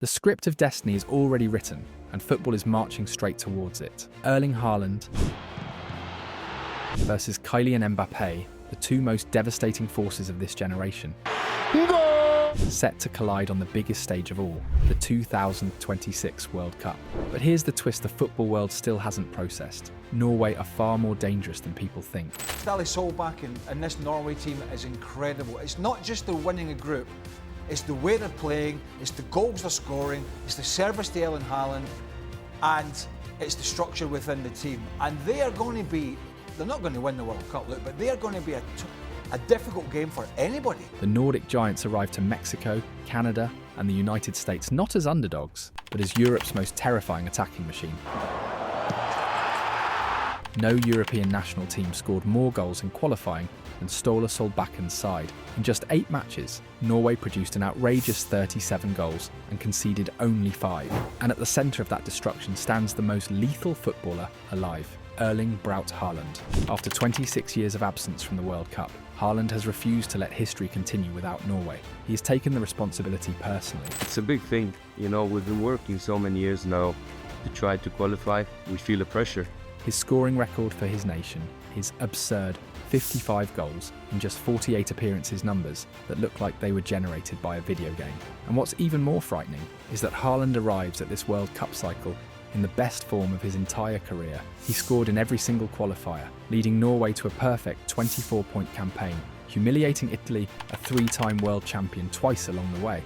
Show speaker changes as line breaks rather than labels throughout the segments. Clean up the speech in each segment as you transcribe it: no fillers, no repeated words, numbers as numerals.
The script of destiny is already written, and football is marching straight towards it. Erling Haaland versus Kylian Mbappe, the two most devastating forces of this generation. Set to collide on the biggest stage of all, the 2026 World Cup. But here's the twist the football world still hasn't processed. Norway are far more dangerous than people think.
Solbakken and this Norway team is incredible. It's not just they're winning a group, it's the way they're playing, it's the goals they're scoring, it's the service to Erling Haaland, and it's the structure within the team. And they are going to be, they're not going to win the World Cup, look, but they are going to be a difficult game for anybody.
The Nordic giants arrived to Mexico, Canada, and the United States not as underdogs, but as Europe's most terrifying attacking machine. No European national team scored more goals in qualifying than Solbakken's side. In just 8 matches, Norway produced an outrageous 37 goals and conceded only 5. And at the centre of that destruction stands the most lethal footballer alive, Erling Braut Haaland. After 26 years of absence from the World Cup, Haaland has refused to let history continue without Norway. He has taken the responsibility personally.
It's a big thing. You know, we've been working so many years now to try to qualify. We feel the pressure.
His scoring record for his nation is absurd. 55 goals in just 48 appearances, numbers that look like they were generated by a video game. And what's even more frightening is that Haaland arrives at this World Cup cycle in the best form of his entire career. He scored in every single qualifier, leading Norway to a perfect 24-point campaign, humiliating Italy, a 3-time world champion, twice along the way.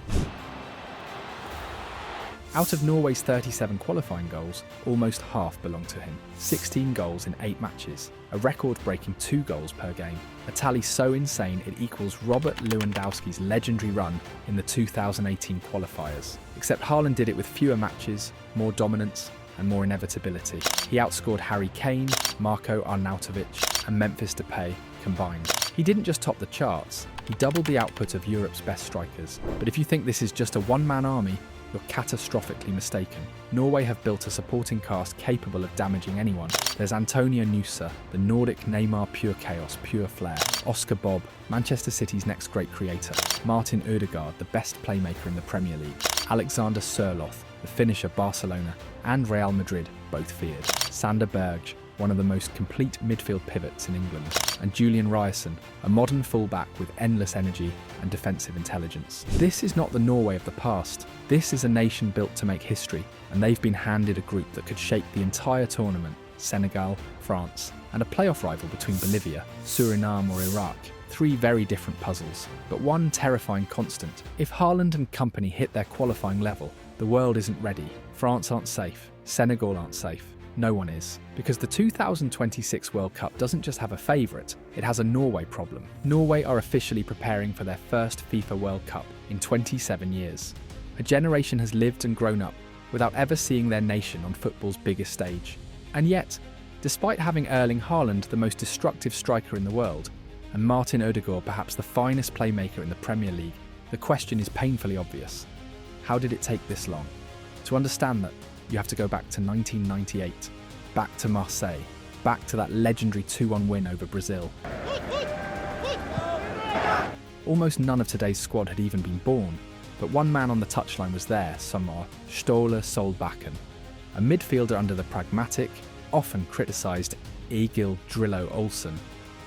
Out of Norway's 37 qualifying goals, almost half belong to him. 16 goals in 8 matches, a record-breaking 2 goals per game, a tally so insane it equals Robert Lewandowski's legendary run in the 2018 qualifiers. Except Haaland did it with fewer matches, more dominance, and more inevitability. He outscored Harry Kane, Marco Arnautovic, and Memphis Depay combined. He didn't just top the charts, he doubled the output of Europe's best strikers. But if you think this is just a one-man army, you're catastrophically mistaken. Norway have built a supporting cast capable of damaging anyone. There's Antonio Nusa, the Nordic Neymar, pure chaos, pure flair. Oscar Bob, Manchester City's next great creator. Martin Ødegaard, the best playmaker in the Premier League. Alexander Sørloth, the finisher Barcelona and Real Madrid both feared. Sander Berge, one of the most complete midfield pivots in England. And Julian Ryerson, a modern fullback with endless energy and defensive intelligence. This is not the Norway of the past. This is a nation built to make history, and they've been handed a group that could shake the entire tournament: Senegal, France, and a playoff rival between Bolivia, Suriname or Iraq. 3 very different puzzles, but one terrifying constant. If Haaland and company hit their qualifying level, the world isn't ready. France aren't safe, Senegal aren't safe. No one is. Because the 2026 World Cup doesn't just have a favourite, it has a Norway problem. Norway are officially preparing for their first FIFA World Cup in 27 years. A generation has lived and grown up without ever seeing their nation on football's biggest stage. And yet, despite having Erling Haaland, the most destructive striker in the world, and Martin Ødegaard, perhaps the finest playmaker in the Premier League, the question is painfully obvious. How did it take this long? To understand that, you have to go back to 1998, back to Marseille, back to that legendary 2-1 win over Brazil. Almost none of today's squad had even been born, but one man on the touchline was there somewhere: Ståle Solbakken, a midfielder under the pragmatic, often criticised Egil Drillo Olsen.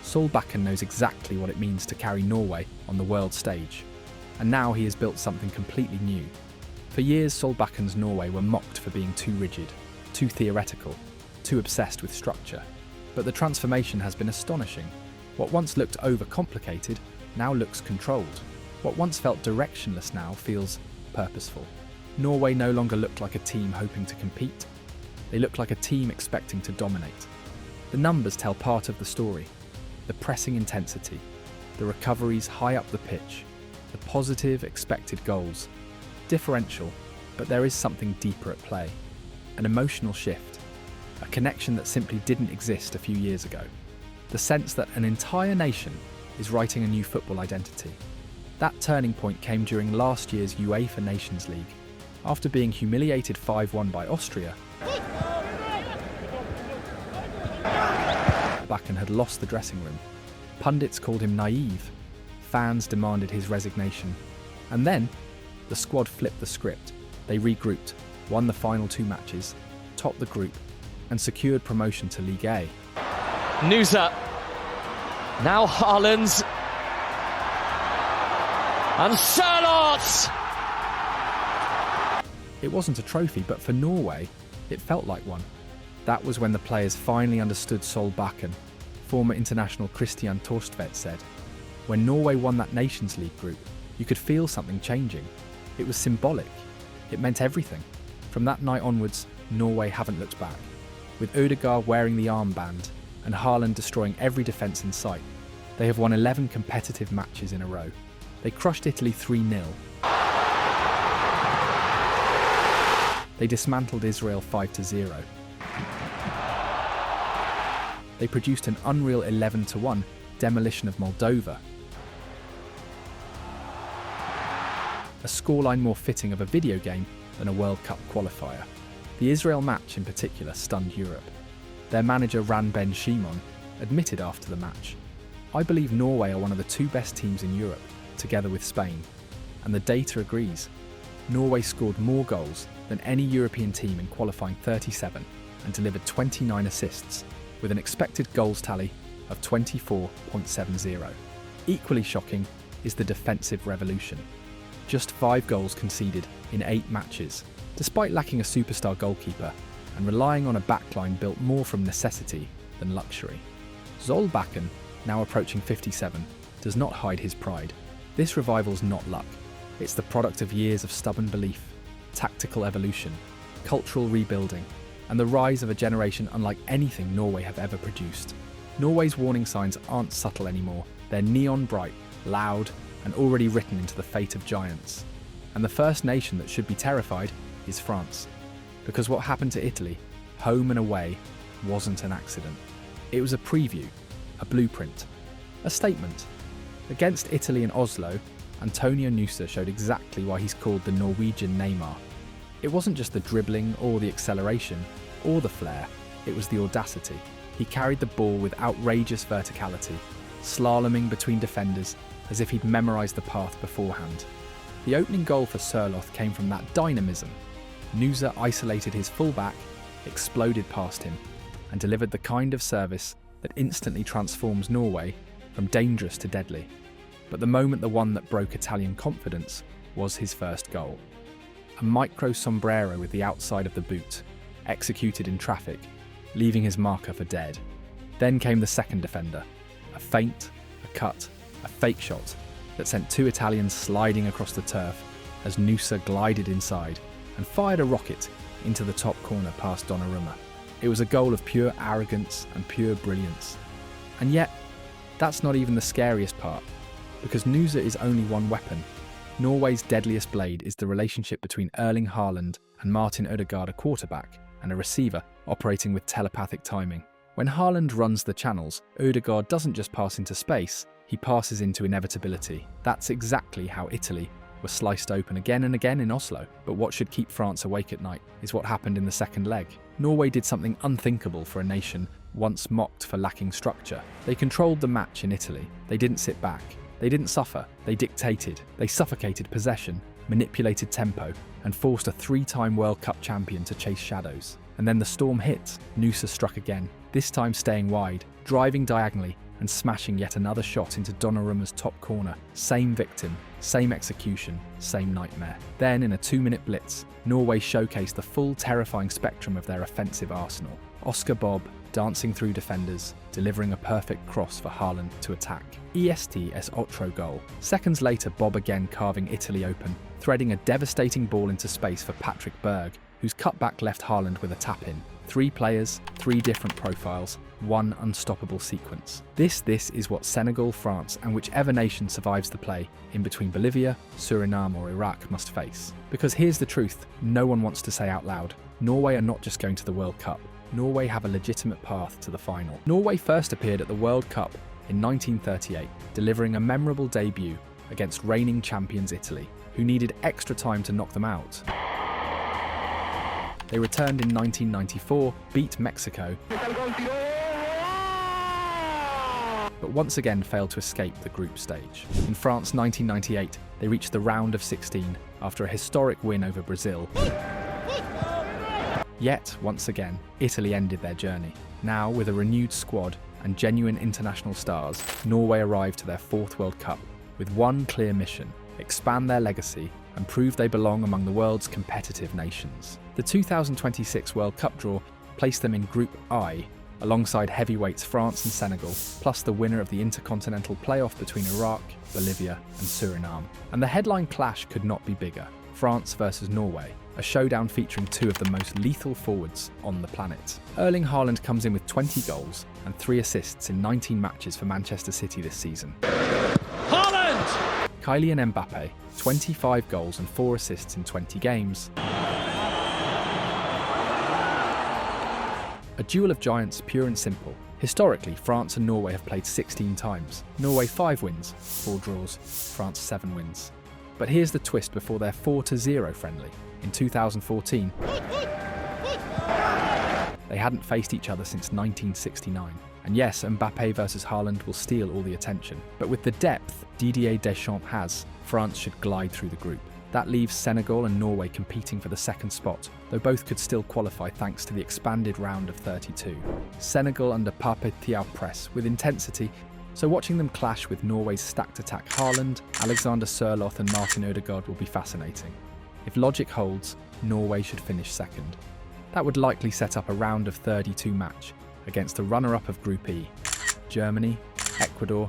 Solbakken knows exactly what it means to carry Norway on the world stage, and now he has built something completely new. For years, Solbakken's Norway were mocked for being too rigid, too theoretical, too obsessed with structure. But the transformation has been astonishing. What once looked overcomplicated now looks controlled. What once felt directionless now feels purposeful. Norway no longer look like a team hoping to compete. They look like a team expecting to dominate. The numbers tell part of the story. The pressing intensity, the recoveries high up the pitch, the positive expected goals. Differential, but there is something deeper at play. An emotional shift, a connection that simply didn't exist a few years ago. The sense that an entire nation is writing a new football identity. That turning point came during last year's UEFA Nations League. After being humiliated 5-1 by Austria, Solbakken had lost the dressing room. Pundits called him naive. Fans demanded his resignation. And then, the squad flipped the script. They regrouped, won the final 2 matches, topped the group, and secured promotion to Ligue A.
Nusa. Now Haaland. And Charlotte!
It wasn't a trophy, but for Norway, it felt like one. That was when the players finally understood Solbakken. Former international Christian Torstvedt said, "When Norway won that Nations League group, you could feel something changing. It was symbolic. It meant everything." From that night onwards, Norway haven't looked back. With Ødegaard wearing the armband and Haaland destroying every defence in sight, they have won 11 competitive matches in a row. They crushed Italy 3-0. They dismantled Israel 5-0. They produced an unreal 11-1 demolition of Moldova. A scoreline more fitting of a video game than a World Cup qualifier. The Israel match in particular stunned Europe. Their manager Ran Ben Shimon admitted after the match, "I believe Norway are one of the 2 best teams in Europe, together with Spain. And the data agrees. Norway scored more goals than any European team in qualifying 37 and delivered 29 assists, with an expected goals tally of 24.70. Equally shocking is the defensive revolution. Just 5 goals conceded in 8 matches, despite lacking a superstar goalkeeper and relying on a backline built more from necessity than luxury. Solbakken, now approaching 57, does not hide his pride. This revival's not luck. It's the product of years of stubborn belief, tactical evolution, cultural rebuilding, and the rise of a generation unlike anything Norway have ever produced. Norway's warning signs aren't subtle anymore. They're neon bright, loud, and already written into the fate of giants. And the first nation that should be terrified is France. Because what happened to Italy, home and away, wasn't an accident. It was a preview, a blueprint, a statement. Against Italy in Oslo, Antonio Nusa showed exactly why he's called the Norwegian Neymar. It wasn't just the dribbling or the acceleration or the flair, it was the audacity. He carried the ball with outrageous verticality, slaloming between defenders as if he'd memorised the path beforehand. The opening goal for Sørloth came from that dynamism. Nusa isolated his fullback, exploded past him, and delivered the kind of service that instantly transforms Norway from dangerous to deadly. But the moment, the one that broke Italian confidence, was his first goal. A micro sombrero with the outside of the boot, executed in traffic, leaving his marker for dead. Then came the second defender, a feint, a cut, a fake shot that sent 2 Italians sliding across the turf as Nusa glided inside and fired a rocket into the top corner past Donnarumma. It was a goal of pure arrogance and pure brilliance. And yet, that's not even the scariest part, because Nusa is only one weapon. Norway's deadliest blade is the relationship between Erling Haaland and Martin Ødegaard, a quarterback and a receiver operating with telepathic timing. When Haaland runs the channels, Ødegaard doesn't just pass into space, he passes into inevitability. That's exactly how Italy was sliced open again and again in Oslo. But what should keep France awake at night is what happened in the second leg. Norway did something unthinkable for a nation once mocked for lacking structure. They controlled the match in Italy. They didn't sit back. They didn't suffer. They dictated. They suffocated possession, manipulated tempo, and forced a 3-time World Cup champion to chase shadows. And then the storm hit. Nusa struck again, this time staying wide, driving diagonally and smashing yet another shot into Donnarumma's top corner. Same victim, same execution, same nightmare. Then, in a 2-minute blitz, Norway showcased the full terrifying spectrum of their offensive arsenal. Oscar Bob dancing through defenders, delivering a perfect cross for Haaland to attack. EST es otro goal. Seconds later, Bob again carving Italy open, threading a devastating ball into space for Patrick Berg, whose cutback left Haaland with a tap-in. 3 players, 3 different profiles, 1 unstoppable sequence. This is what Senegal, France, and whichever nation survives the play in between Bolivia, Suriname or Iraq must face. Because here's the truth no one wants to say out loud. Norway are not just going to the World Cup. Norway have a legitimate path to the final. Norway first appeared at the World Cup in 1938, delivering a memorable debut against reigning champions Italy, who needed extra time to knock them out. They returned in 1994, beat Mexico, but once again failed to escape the group stage. In France 1998, they reached the round of 16, after a historic win over Brazil. Yet, once again, Italy ended their journey. Now, with a renewed squad and genuine international stars, Norway arrived to their 4th World Cup with one clear mission: expand their legacy and prove they belong among the world's competitive nations. The 2026 World Cup draw placed them in Group I, alongside heavyweights France and Senegal, plus the winner of the intercontinental playoff between Iraq, Bolivia and Suriname. And the headline clash could not be bigger: France versus Norway, a showdown featuring two of the most lethal forwards on the planet. Erling Haaland comes in with 20 goals and 3 assists in 19 matches for Manchester City this season.
Haaland!
Kylian Mbappe, 25 goals and 4 assists in 20 games. A duel of giants, pure and simple. Historically, France and Norway have played 16 times. Norway 5 wins, 4 draws, France 7 wins. But here's the twist before their 4-0 friendly in 2014. They hadn't faced each other since 1969. And yes, Mbappe versus Haaland will steal all the attention. But with the depth Didier Deschamps has, France should glide through the group. That leaves Senegal and Norway competing for the 2nd spot, though both could still qualify thanks to the expanded round of 32. Senegal under Pape Thiaw press with intensity, so watching them clash with Norway's stacked attack Haaland, Alexander Sørloth and Martin Ødegaard will be fascinating. If logic holds, Norway should finish 2nd. That would likely set up a round of 32 match against the runner-up of Group E: Germany, Ecuador,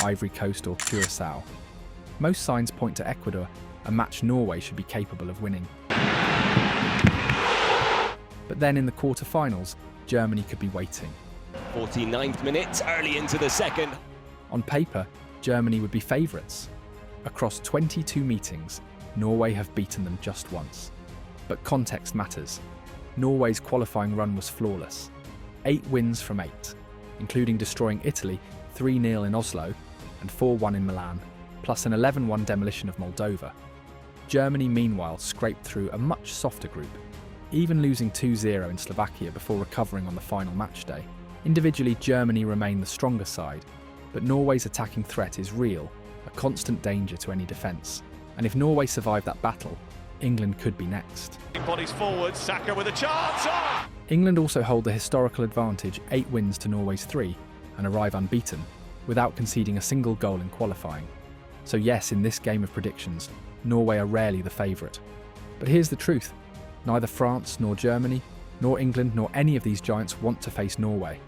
Ivory Coast or Curaçao. Most signs point to Ecuador, a match Norway should be capable of winning. But then in the quarter-finals, Germany could be waiting.
49th minute, early into the second.
On paper, Germany would be favourites. Across 22 meetings, Norway have beaten them just once. But context matters. Norway's qualifying run was flawless. 8 wins from 8, including destroying Italy 3-0 in Oslo and 4-1 in Milan, plus an 11-1 demolition of Moldova. Germany, meanwhile, scraped through a much softer group, even losing 2-0 in Slovakia before recovering on the final match day. Individually, Germany remained the stronger side, but Norway's attacking threat is real, a constant danger to any defence. And if Norway survive that battle, England could be next.
Bodies forward, Saka with a chance! Oh!
England also hold the historical advantage, 8 wins to Norway's 3, and arrive unbeaten, without conceding a single goal in qualifying. So yes, in this game of predictions, Norway are rarely the favourite. But here's the truth: neither France nor Germany, nor England nor any of these giants want to face Norway.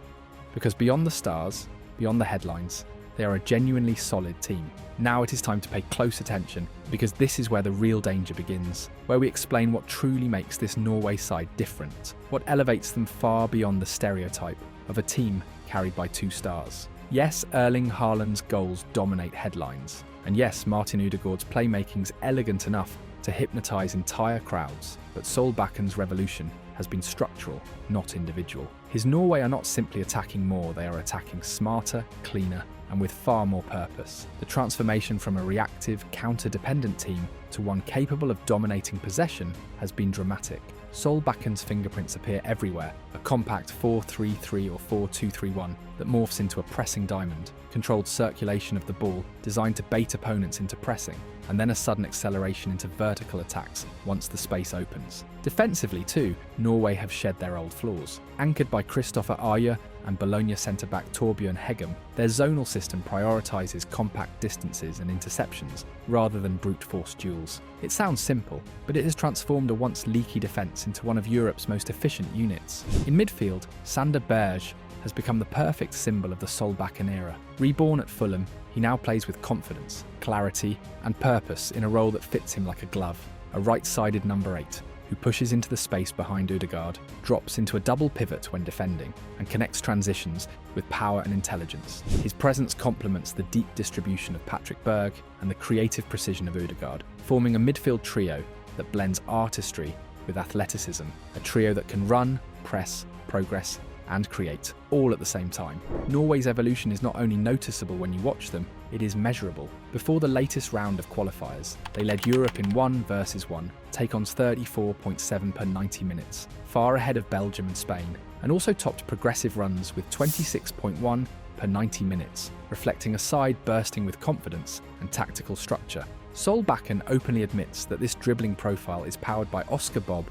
Because beyond the stars, beyond the headlines, they are a genuinely solid team. Now it is time to pay close attention, because this is where the real danger begins, where we explain what truly makes this Norway side different, what elevates them far beyond the stereotype of a team carried by 2 stars. Yes, Erling Haaland's goals dominate headlines. And yes, Martin Ødegaard's playmaking's elegant enough to hypnotise entire crowds. But Solbakken's revolution has been structural, not individual. His Norway are not simply attacking more, they are attacking smarter, cleaner, and with far more purpose. The transformation from a reactive, counter-dependent team to one capable of dominating possession has been dramatic. Solbakken's fingerprints appear everywhere, a compact 4-3-3 or 4-2-3-1 that morphs into a pressing diamond, controlled circulation of the ball designed to bait opponents into pressing, and then a sudden acceleration into vertical attacks once the space opens. Defensively too, Norway have shed their old flaws. Anchored by Kristoffer Ajer and Bologna centre-back Torbjørn Heggem, their zonal system prioritises compact distances and interceptions rather than brute force duels. It sounds simple, but it has transformed a once leaky defence into one of Europe's most efficient units. In midfield, Sander Berge has become the perfect symbol of the Solbakken era. Reborn at Fulham, he now plays with confidence, clarity and purpose in a role that fits him like a glove. A right-sided number 8, who pushes into the space behind Ødegaard, drops into a double pivot when defending, and connects transitions with power and intelligence. His presence complements the deep distribution of Patrick Berg and the creative precision of Ødegaard, forming a midfield trio that blends artistry with athleticism, a trio that can run, press, progress, and create, all at the same time. Norway's evolution is not only noticeable when you watch them, it is measurable. Before the latest round of qualifiers, they led Europe in 1 versus 1, take-ons 34.7 per 90 minutes, far ahead of Belgium and Spain, and also topped progressive runs with 26.1 per 90 minutes, reflecting a side bursting with confidence and tactical structure. Solbakken openly admits that this dribbling profile is powered by Oscar Bob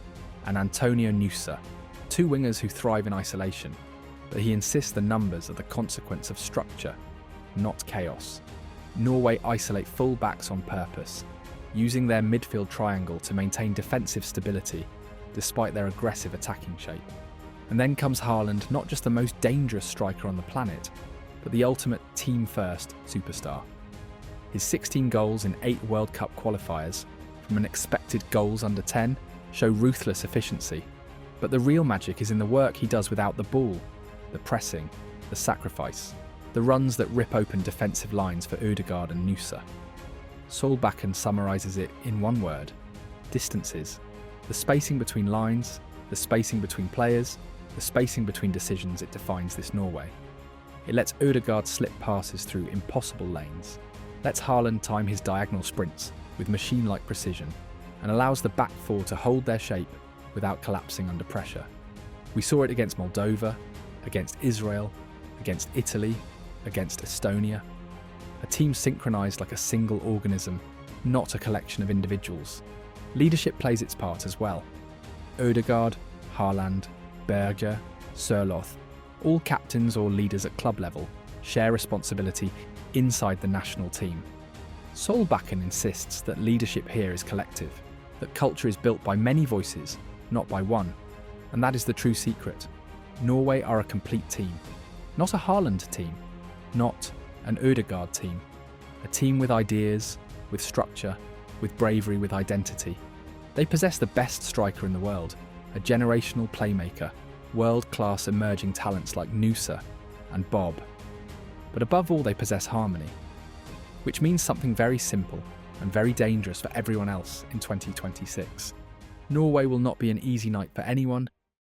and Antonio Nusa, two wingers who thrive in isolation, but he insists the numbers are the consequence of structure, not chaos. Norway isolate full backs on purpose, using their midfield triangle to maintain defensive stability despite their aggressive attacking shape. And then comes Haaland, not just the most dangerous striker on the planet, but the ultimate team-first superstar. His 16 goals in 8 World Cup qualifiers from an expected goals under 10 show ruthless efficiency. But the real magic is in the work he does without the ball, the pressing, the sacrifice, the runs that rip open defensive lines for Ødegaard and Nusa. Solbakken summarises it in one word: distances. The spacing between lines, the spacing between players, the spacing between decisions, it defines this Norway. It lets Ødegaard slip passes through impossible lanes, lets Haaland time his diagonal sprints with machine-like precision, and allows the back four to hold their shape without collapsing under pressure. We saw it against Moldova, against Israel, against Italy, against Estonia. A team synchronised like a single organism, not a collection of individuals. Leadership plays its part as well. Ødegaard, Haaland, Berger, Sørloth, all captains or leaders at club level, share responsibility inside the national team. Solbakken insists that leadership here is collective, that culture is built by many voices, not by one. And that is the true secret. Norway are a complete team. Not a Haaland team, not an Ødegaard team. A team with ideas, with structure, with bravery, with identity. They possess the best striker in the world, a generational playmaker, world-class emerging talents like Nusa and Bob. But above all, they possess harmony, which means something very simple and very dangerous for everyone else in 2026. Norway will not be an easy night for anyone